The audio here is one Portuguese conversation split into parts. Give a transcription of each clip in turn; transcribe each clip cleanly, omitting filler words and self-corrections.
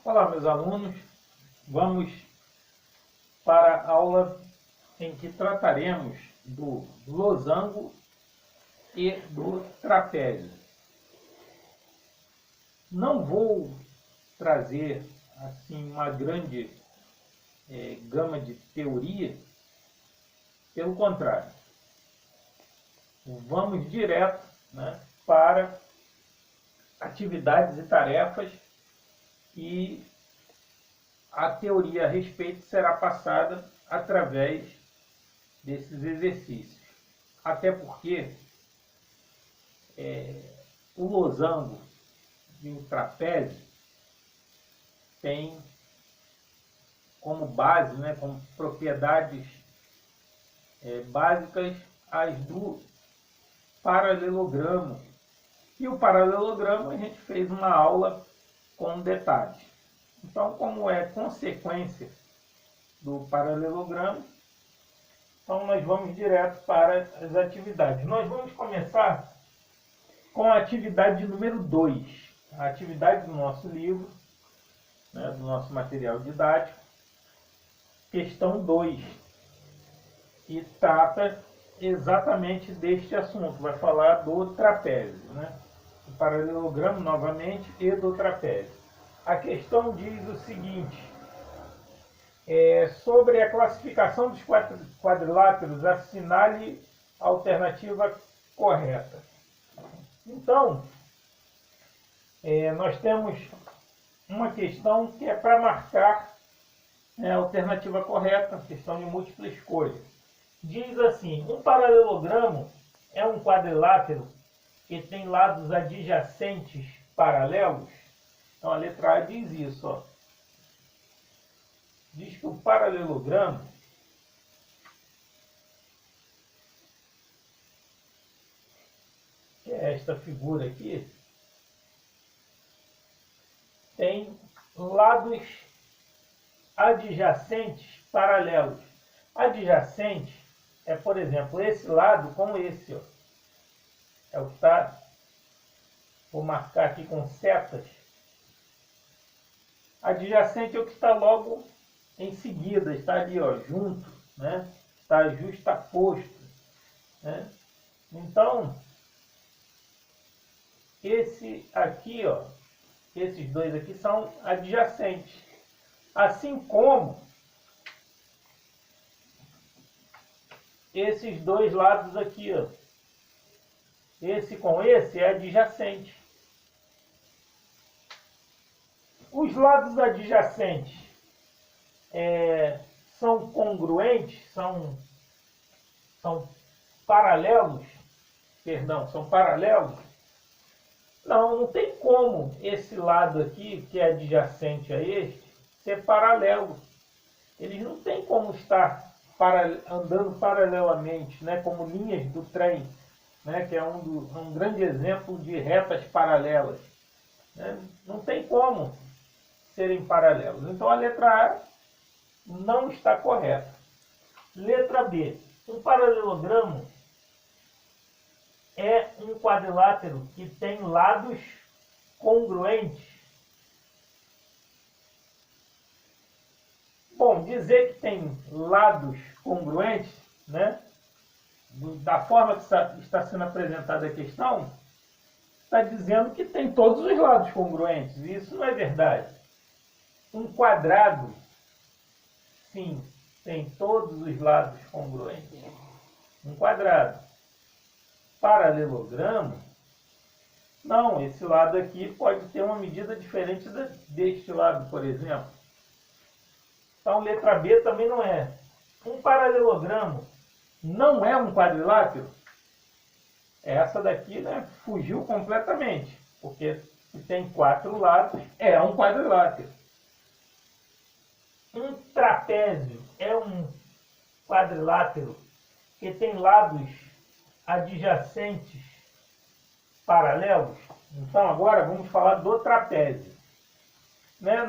Olá, meus alunos. Vamos para a aula em que trataremos do losango e do trapézio. Não vou trazer assim uma grande gama de teoria, pelo contrário. Vamos direto, para atividades e tarefas, e a teoria a respeito será passada através desses exercícios. Até porque o losango e o trapézio têm como base, como propriedades básicas, as do paralelogramo. E o paralelogramo a gente fez uma aula com detalhes. Então, como é consequência do paralelogramo, então nós vamos direto para as atividades. Nós vamos começar com a atividade número 2, a atividade do nosso livro, do nosso material didático, questão 2, e trata exatamente deste assunto, vai falar do trapézio, do paralelogramo novamente e do trapézio. A questão diz o seguinte: sobre a classificação dos quadriláteros, assinale a alternativa correta. Então, nós temos uma questão que é para marcar a alternativa correta, questão de múltipla escolha. Diz assim: um paralelogramo é um quadrilátero que tem lados adjacentes paralelos. Então a letra A diz isso, ó. Diz que o paralelogramo que é esta figura aqui, tem lados adjacentes paralelos. Adjacente é, por exemplo, esse lado com esse, ó. É o que está, vou marcar aqui com setas. Adjacente é o que está logo em seguida, está ali, ó, junto, está justaposto, Então, esse aqui, ó, esses dois aqui são adjacentes. Assim como esses dois lados aqui, ó, esse com esse é adjacente. Os lados adjacentes são congruentes, são paralelos, são paralelos. Não tem como esse lado aqui, que é adjacente a este, ser paralelo. Eles não têm como estar andando paralelamente, como linhas do trem, que é um grande exemplo de retas paralelas. Não tem como serem paralelos. Então a letra A não está correta. Letra B. Um paralelogramo é um quadrilátero que tem lados congruentes. Bom, dizer que tem lados congruentes, da forma que está sendo apresentada a questão, está dizendo que tem todos os lados congruentes. E isso não é verdade. Um quadrado, sim, tem todos os lados congruentes. Um quadrado. Paralelogramo, não, esse lado aqui pode ter uma medida diferente deste lado, por exemplo. Então, letra B também não é. Um paralelogramo não é um quadrilátero? Essa daqui, fugiu completamente, porque se tem 4 lados, é um quadrilátero. Um trapézio é um quadrilátero que tem lados adjacentes paralelos? Então agora vamos falar do trapézio.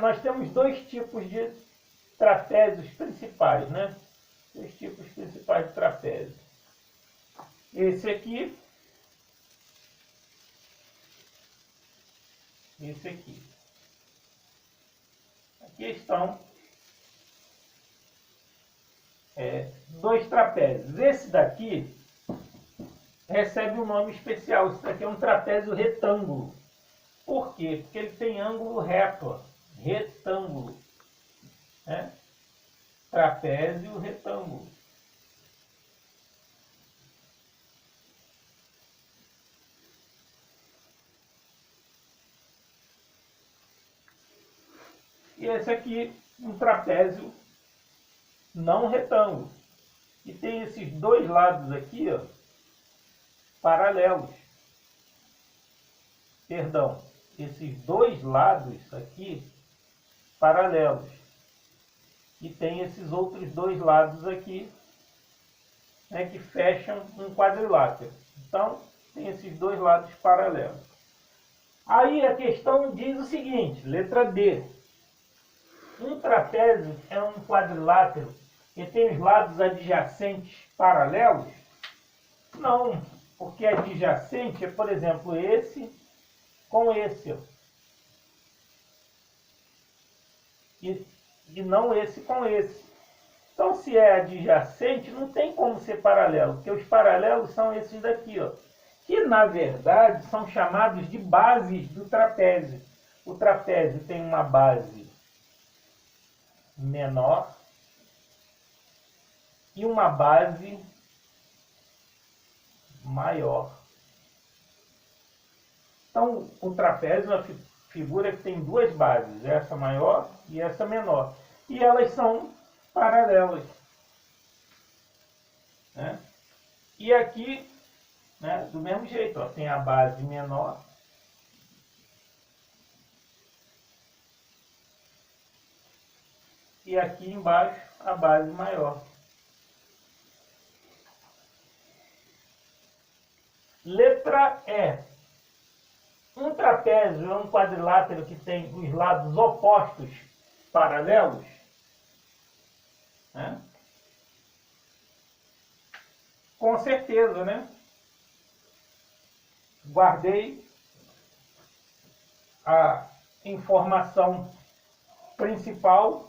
Nós temos dois tipos de trapézios principais, Dois tipos principais de trapézio. Esse aqui, esse aqui. que estão dois trapézios. Esse daqui recebe um nome especial. Esse daqui é um trapézio retângulo. Por quê? Porque ele tem ângulo reto, ó, retângulo. Né? Trapézio retângulo. E esse aqui, um trapézio não retângulo. E tem esses dois lados aqui, ó, paralelos. Perdão, esses dois lados aqui paralelos. E tem esses outros dois lados aqui, né, que fecham um quadrilátero. Então, tem esses dois lados paralelos. Aí a questão diz o seguinte, letra D. Um trapézio é um quadrilátero que tem os lados adjacentes paralelos? Não, porque adjacente é, por exemplo, esse com esse. E não esse com esse. Então, se é adjacente, não tem como ser paralelo, porque os paralelos são esses daqui, ó, que na verdade são chamados de bases do trapézio. O trapézio tem uma base menor e uma base maior. Então, o trapézio é uma figura que tem duas bases, essa maior e essa menor. E elas são paralelas. Né? E aqui, né, do mesmo jeito, ó, tem a base menor e aqui embaixo a base maior. Letra E. Um trapézio é um quadrilátero que tem os lados opostos paralelos. Né? Com certeza, né? Guardei a informação principal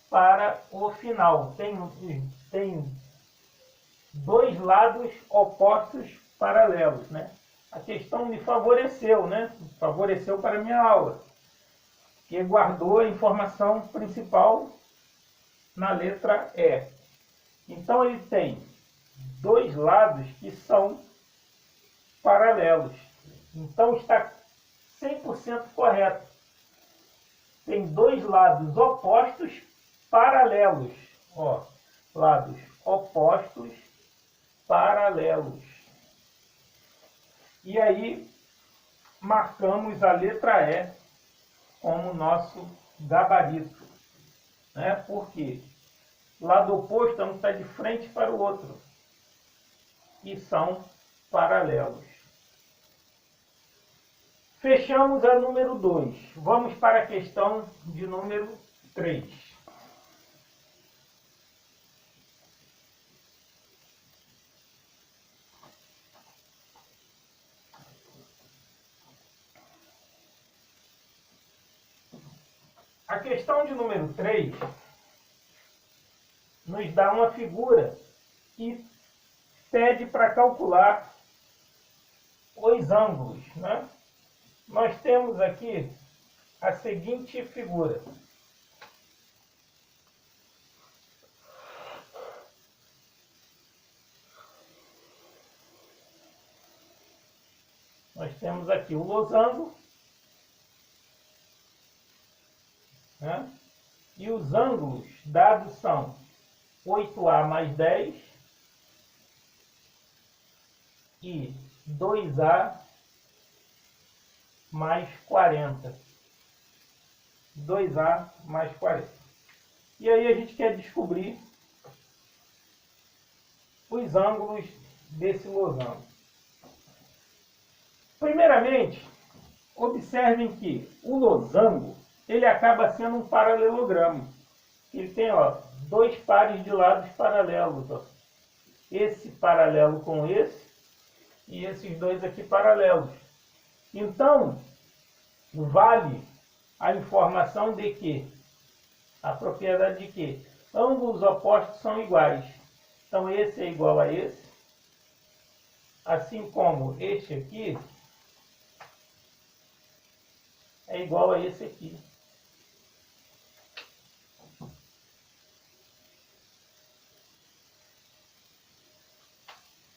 para o final. Tem dois lados opostos paralelos, né? A questão me favoreceu, né? Favoreceu para a minha aula, que guardou a informação principal na letra E. Então ele tem dois lados que são paralelos. Então está 100% correto. Tem dois lados opostos paralelos. Ó, lados opostos paralelos. E aí marcamos a letra E como nosso gabarito. Né? Porque lado oposto não está de frente para o outro. E são paralelos. Fechamos a número 2. Vamos para a questão de número 3. A questão de número 3 nos dá uma figura e pede para calcular os ângulos. Né? Nós temos aqui a seguinte figura. Nós temos aqui o losango, né? E os ângulos dados são 8A mais 10 e 2A mais 40. 2A mais 40. E aí a gente quer descobrir os ângulos desse losango. Primeiramente, observem que o losango ele acaba sendo um paralelogramo. Ele tem, ó, dois pares de lados paralelos. Ó. Esse paralelo com esse e esses dois aqui paralelos. Então, vale a informação de que A propriedade de que ângulos opostos são iguais. Então esse é igual a esse, assim como este aqui é igual a esse aqui.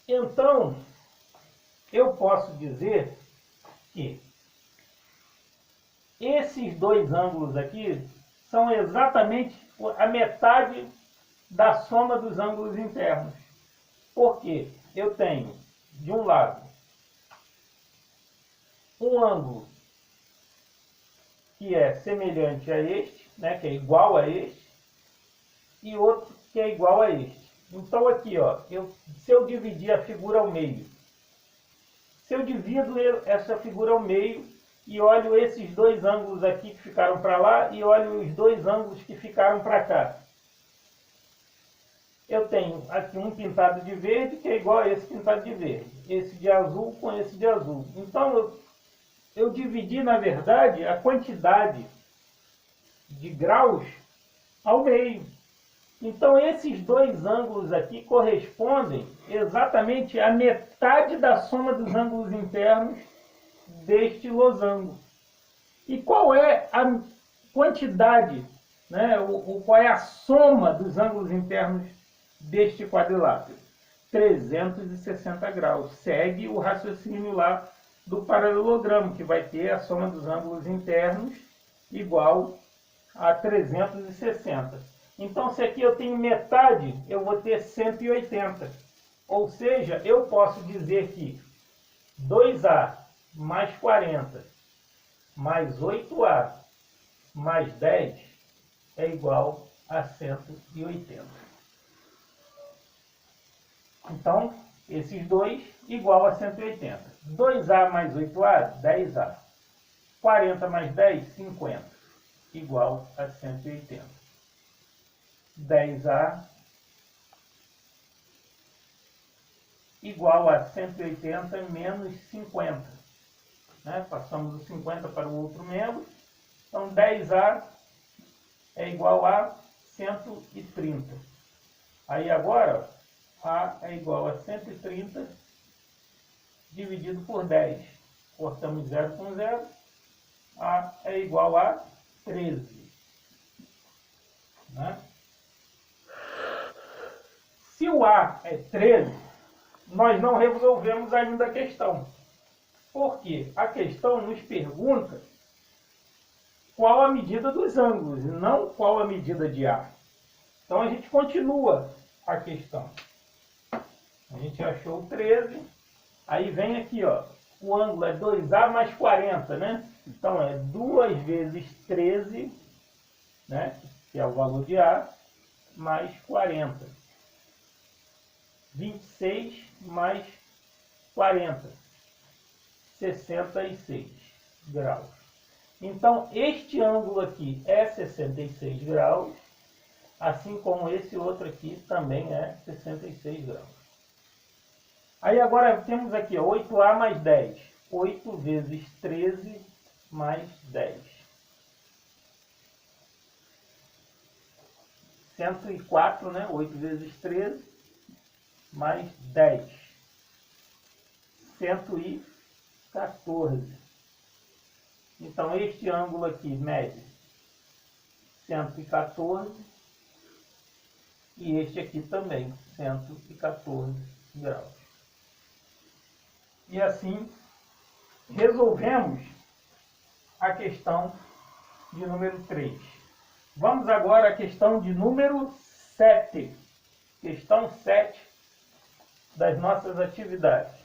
Então, eu posso dizer que esses dois ângulos aqui são exatamente a metade da soma dos ângulos internos. Porque eu tenho, de um lado, um ângulo que é semelhante a este, né, que é igual a este, e outro que é igual a este. Então aqui, ó, se eu dividir a figura ao meio, se eu divido essa figura ao meio e olho esses dois ângulos aqui que ficaram para lá e olho os dois ângulos que ficaram para cá, eu tenho aqui um pintado de verde que é igual a esse pintado de verde, esse de azul com esse de azul. Então eu dividi, na verdade, a quantidade de graus ao meio. Então esses dois ângulos aqui correspondem exatamente à metade da soma dos ângulos internos deste losango. E qual é a quantidade, né, qual é a soma dos ângulos internos deste quadrilátero? 360 graus. Segue o raciocínio lá do paralelogramo, que vai ter a soma dos ângulos internos igual a 360. Então, se aqui eu tenho metade, eu vou ter 180. Ou seja, eu posso dizer que 2A mais 40 mais 8A mais 10 é igual a 180. Então, esses dois igual a 180. 2A mais 8A, 10A. 40 mais 10, 50. Igual a 180. 10A igual a 180 menos 50. Né? Passamos o 50 para o outro membro. Então, 10A é igual a 130. Aí agora, A é igual a 130 dividido por 10. Cortamos 0 com 0. A é igual a 13. Né? Se o A é 13, nós não resolvemos ainda a questão. Porque a questão nos pergunta qual a medida dos ângulos, e não qual a medida de A. Então a gente continua a questão. A gente achou 13, aí vem aqui, ó, o ângulo é 2A mais 40, né? Então é 2 vezes 13, né, que é o valor de A, mais 40. 26 mais 40, 66 graus. Então, este ângulo aqui é 66 graus, assim como esse outro aqui também é 66 graus. Aí agora temos aqui, ó, 8A mais 10. 8 vezes 13 mais 10. 104, né? 8 vezes 13 mais 10. 114. Então, este ângulo aqui mede 114 e este aqui também, 114 graus. E assim, resolvemos a questão de número 3. Vamos agora à questão de número 7. Questão 7 das nossas atividades.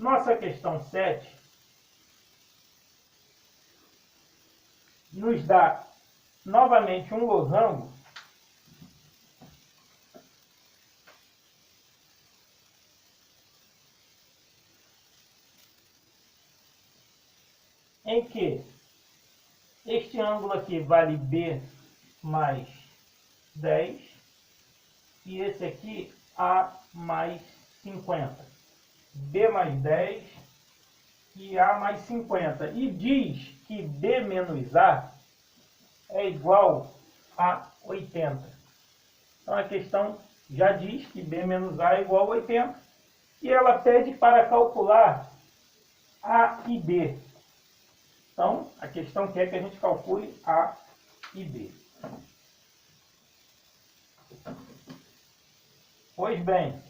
Nossa questão 7 nos dá novamente um losango em que este ângulo aqui vale B mais 10 e esse aqui A mais 50. B mais 10 e A mais 50. E diz que B menos A é igual a 80. Então a questão já diz que B menos A é igual a 80. E ela pede para calcular A e B. Então a questão quer que a gente calcule A e B. Pois bem,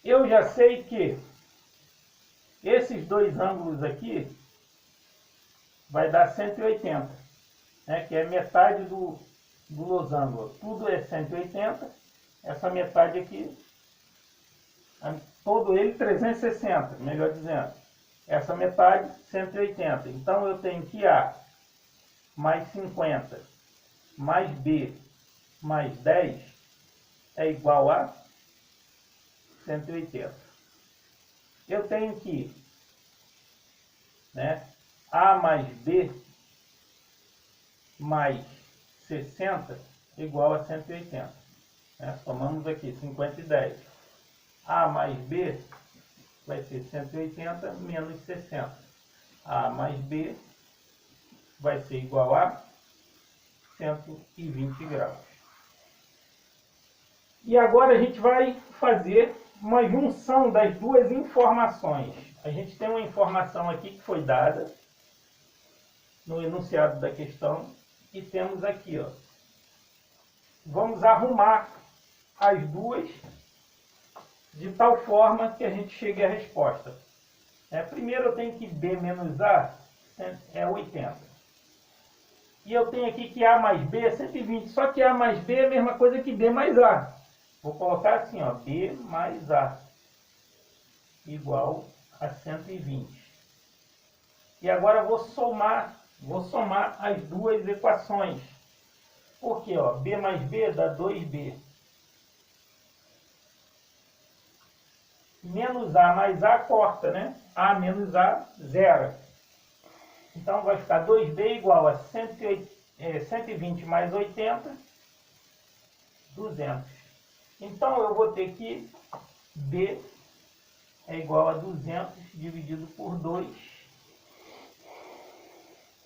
eu já sei que esses dois ângulos aqui vai dar 180, né, que é metade do losango. Tudo é 180, essa metade aqui, todo ele 360, melhor dizendo. Essa metade 180. Então eu tenho que A mais 50 mais B mais 10 é igual a 180. Eu tenho que, né, A mais B mais 60 igual a 180. Né? Somamos aqui 50 e 10. A mais B vai ser 180 menos 60. A mais B vai ser igual a 120 graus. E agora a gente vai fazer uma junção das duas informações. A gente tem uma informação aqui que foi dada no enunciado da questão e temos aqui, ó. Vamos arrumar as duas de tal forma que a gente chegue à resposta. Primeiro eu tenho que B menos A é 80. E eu tenho aqui que A mais B é 120. Só que A mais B é a mesma coisa que B mais A. Vou colocar assim, ó, B mais A igual a 120. E agora vou somar as duas equações. Porque, ó, B mais B dá 2B. Menos A mais A corta, né? A menos A, zero. Então vai ficar 2B igual a 120 mais 80, 200. Então eu vou ter que B é igual a 200 dividido por 2.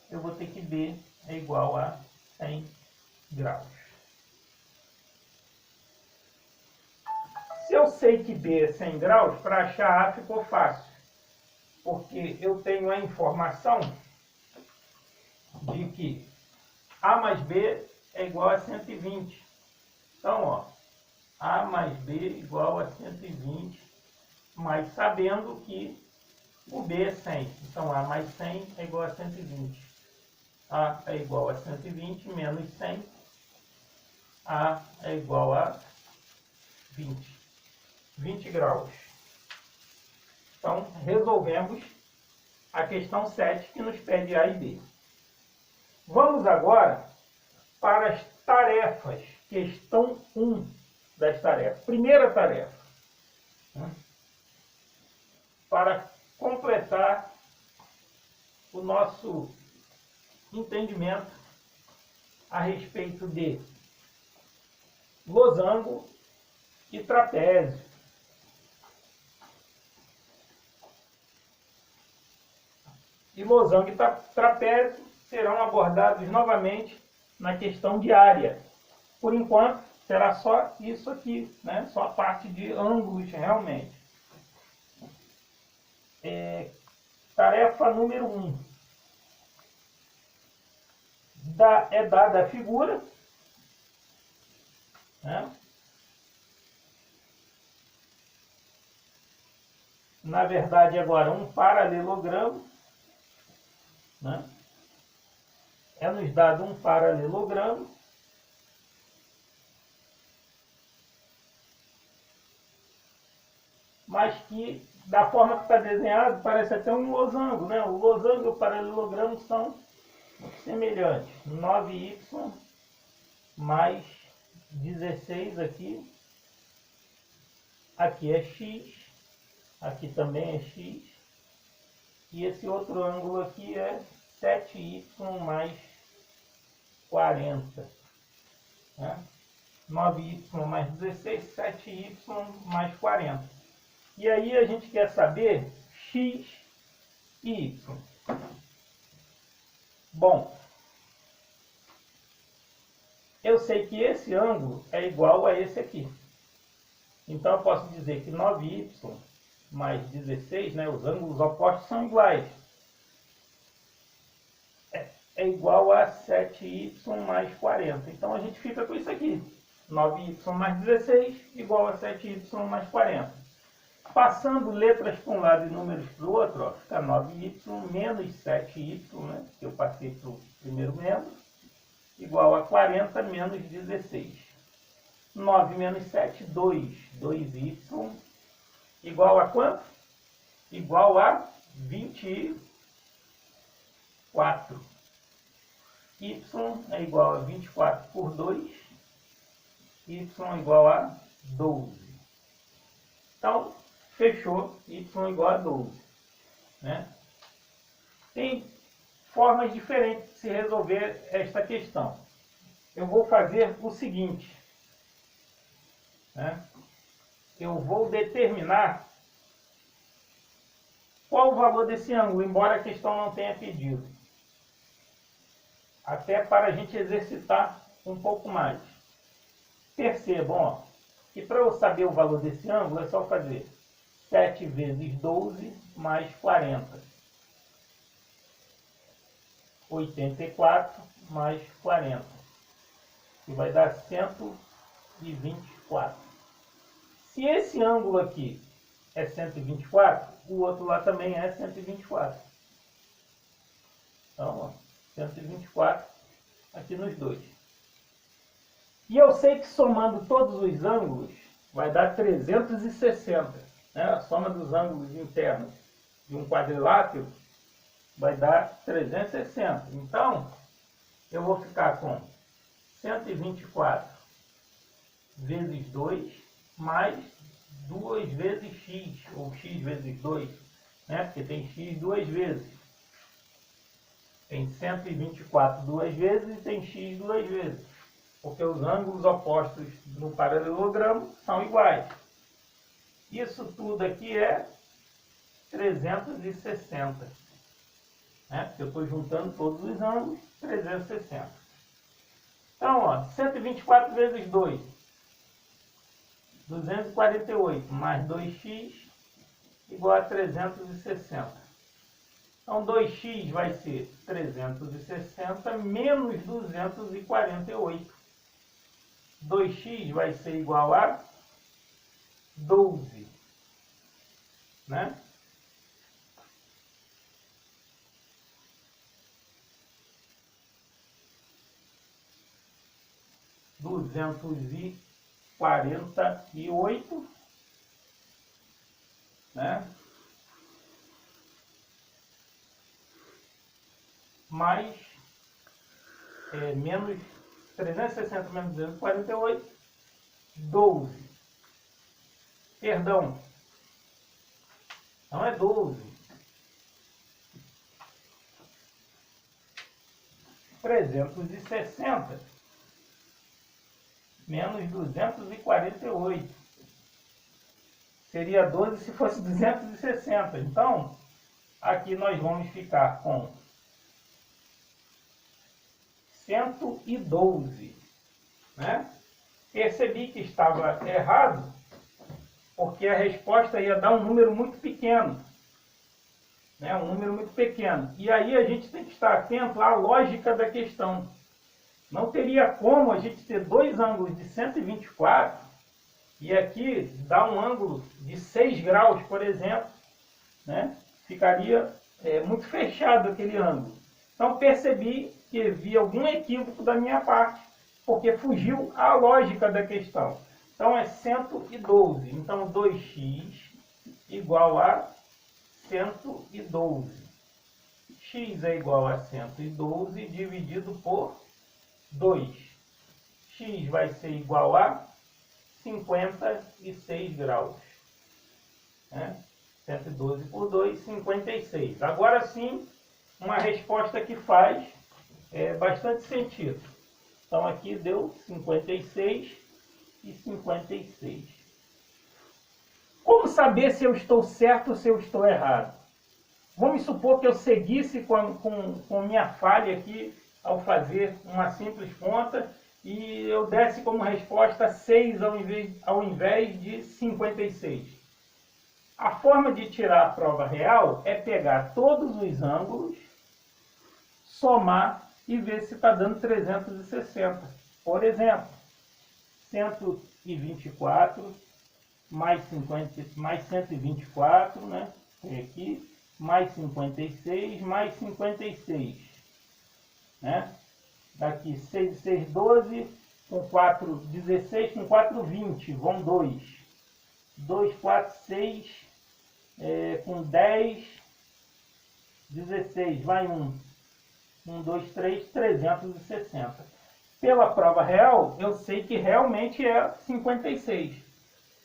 Eu vou ter que B é igual a 100 graus. Se eu sei que B é 100 graus, para achar A ficou fácil. Porque eu tenho a informação de que A mais B é igual a 120. Então, ó, A mais B igual a 120, mas sabendo que o B é 100. Então, A mais 100 é igual a 120. A é igual a 120 menos 100. A é igual a 20 graus. Então, resolvemos a questão 7 que nos pede A e B. Vamos agora para as tarefas. Questão 1 das tarefas. Primeira tarefa. Para completar o nosso entendimento a respeito de losango e trapézio. E losango e trapézio serão abordados novamente na questão de área. Por enquanto, será só isso aqui, né? Só a parte de ângulos realmente. Tarefa número 1. É dada a figura, né? Na verdade, agora um paralelogramo, né? É nos dado um paralelogramo mas que, da forma que está desenhado, parece até um losango, né? O losango e o paralelogramo são semelhantes. 9y mais 16 aqui. Aqui é x. Aqui também é x. E esse outro ângulo aqui é 7y mais 40. Né? 9y mais 16, 7y mais 40. E aí a gente quer saber x e y. Bom, eu sei que esse ângulo é igual a esse aqui. Então eu posso dizer que 9y mais 16, né, os ângulos opostos são iguais. É igual a 7y mais 40. Então a gente fica com isso aqui. 9y mais 16 igual a 7y mais 40. Passando letras para um lado e números para o outro, ó, fica 9y menos 7y, né, que eu passei para o primeiro membro, igual a 40 menos 16. 9 menos 7, 2. 2y igual a quanto? Igual a 24. Y é igual a 24 por 2. Y é igual a 12. Então, fechou. Y igual a 12. Né? Tem formas diferentes de se resolver esta questão. Eu vou fazer o seguinte. Né? Eu vou determinar qual o valor desse ângulo, embora a questão não tenha pedido. Até para a gente exercitar um pouco mais. Percebam, ó, que para eu saber o valor desse ângulo é só fazer 7 vezes 12 mais 40. 84 mais 40. Que vai dar 124. Se esse ângulo aqui é 124, o outro lá também é 124. Então, ó, 124 aqui nos dois. E eu sei que somando todos os ângulos vai dar 360. Né? A soma dos ângulos internos de um quadrilátero vai dar 360. Então, eu vou ficar com 124 vezes 2 mais 2 vezes x, ou x vezes 2, né? Porque tem x duas vezes. Tem 124 duas vezes e tem x duas vezes. Porque os ângulos opostos no paralelogramo são iguais. Isso tudo aqui é 360. Né? Porque eu estou juntando todos os ângulos, 360. Então, ó, 124 vezes 2. 248 mais 2x igual a 360. Então 2x vai ser 360 menos 248. 2x vai ser igual a 12. Né? (248) né? Mais menos 360 menos 248, 12. Perdão, não é 12. 360 menos 248. Seria 12 se fosse 260. Então, aqui nós vamos ficar com 112. Né? Percebi que estava errado, porque a resposta ia dar um número muito pequeno. Né? Um número muito pequeno. E aí a gente tem que estar atento à lógica da questão. Não teria como a gente ter dois ângulos de 124 e aqui dar um ângulo de 6 graus, por exemplo. Né? Ficaria muito fechado aquele ângulo. Então percebi que havia algum equívoco da minha parte, porque fugiu a lógica da questão. Então é 112. Então 2x igual a 112. X é igual a 112 dividido por 2. X vai ser igual a 56 graus. Né? 112 por 2, 56. Agora sim, uma resposta que faz bastante sentido. Então aqui deu 56 e 56. Como saber se eu estou certo ou se eu estou errado? Vamos supor que eu seguisse com minha falha aqui ao fazer uma simples conta e eu desse como resposta 6 ao invés de 56. A forma de tirar a prova real é pegar todos os ângulos, somar e ver se está dando 360. Por exemplo, 124 mais 124, né? Aqui, mais 56, mais 56, né? Daqui 6 e 6, 12, com 4, 16, com 4, 20, vão 2. 2, 4, 6, com 10, 16, vai 1. 1, 2, 3, 360. Pela prova real, eu sei que realmente é 56.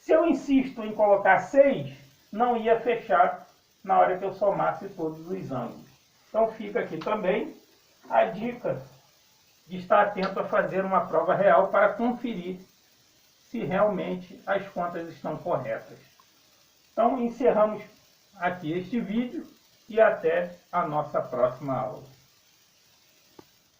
Se eu insisto em colocar 6, não ia fechar na hora que eu somasse todos os ângulos. Então fica aqui também a dica de estar atento a fazer uma prova real para conferir se realmente as contas estão corretas. Então encerramos aqui este vídeo e até a nossa próxima aula.